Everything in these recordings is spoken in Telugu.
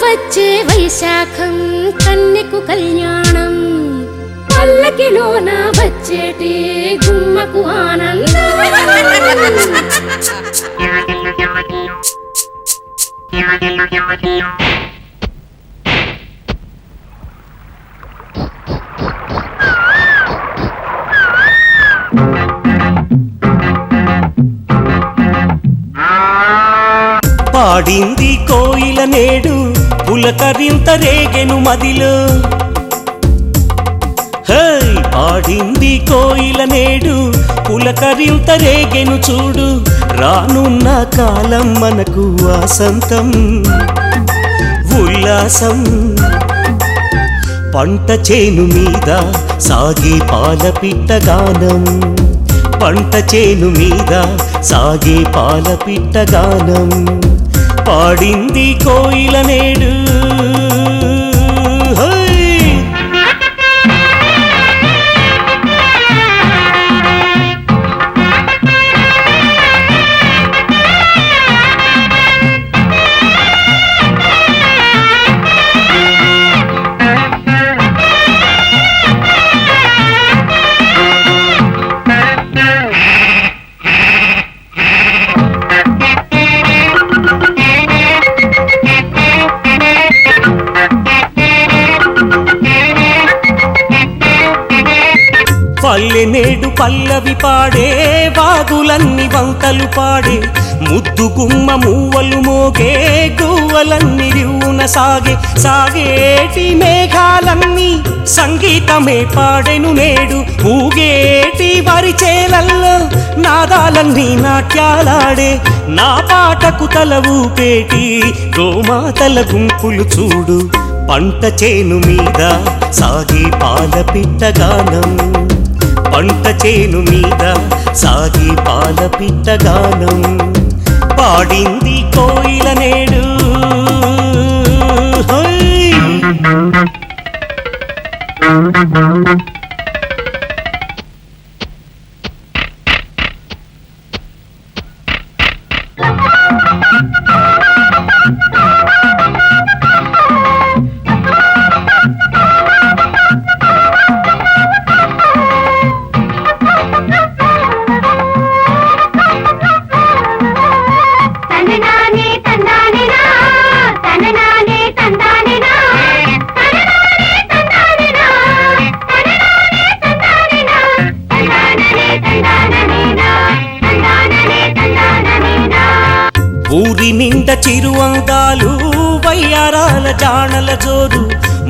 వచ్చే వైశాఖం కన్నెకు కళ్యాణం పల్లకిలోన వచ్చేటి గుమ్మకు ఆనందం పాడింది కోయిల నేడు పులకరింత రేగెను మదిలో పాడింది కోయిల నేడు పులకరింత రేగెను చూడు రానున్న కాలం మనకు వాసంతం ఉల్లాసం పంట చేను మీద సాగే పాలపిట్ట గానం పంట చేను మీద సాగే పాలపిట్ట గానం పాడింది కోయిల నేడు పల్లె నేడు పల్లవి పాడే వాగులన్నీ వంతలు పాడే ముద్దు గుమ్మ మూవలు మోగే గువ్వలన్నీ రివ్వున సాగే సాగేటి మేఘాలన్నీ సంగీతమే పాడెను నేడు ఊగేటి వరి చేలల్లో నాదాలన్నీ నాట్యాలాడే నా పాటకు తల ఊపేటి గోమాతల గుంపులు చూడు పంట చేను మీద సాగే పాలపిట్ట గానం పంట చేను మీద సాగి పాలపిట్ట గానం పాడింది కోయిల నేడు ఊరి నిండ చిరువంగాలు వయ్యారాల జానల జోరు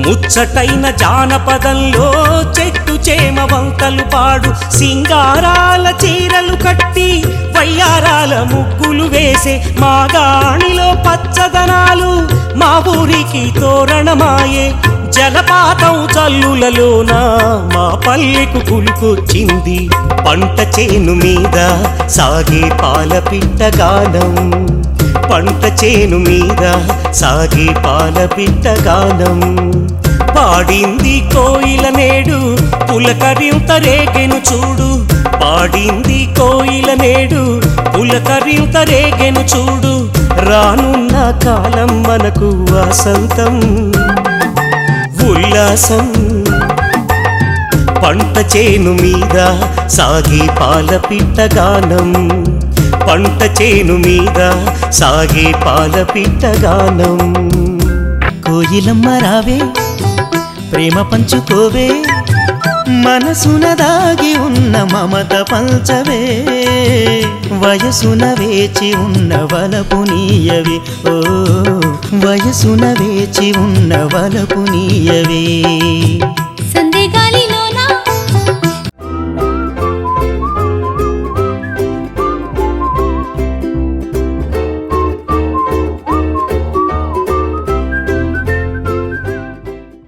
ముచ్చటైన జానపదంలో చెట్టు చేమ వంకలు పాడు సింగారాల చీరలు కట్టి వయ్యారాల ముగ్గులు వేసే మా గాణిలో పచ్చదనాలు మా ఊరికి తోరణమాయే జలపాతం చల్లులలోన మా పల్లెకు కులుకొచ్చింది పంట చేను మీద సాగే పాలపిట్ట గానం పంట చేను మీద సాగే పాలపిట్ట గానం పాడింది కోయిల నేడు పులకరింత రేగెను చూడు పాడింది కోయిల నేడు పులకరింత రేగెను చూడు రానున్న కాలం మనకు వసంతం ఉల్లాసం పంట చేను మీద సాగే పాలపిట్ట గానం పంట చేను మీద సాగే పాలపిట్ట గానం కోయిలమ్మ రావే ప్రేమ పంచుకోవే మనసున దాగి ఉన్న మమత పంచవే వయసున వేచి ఉన్న వలపు నీయవే ఓ వయసున వేచి ఉన్న వలపు నీయవే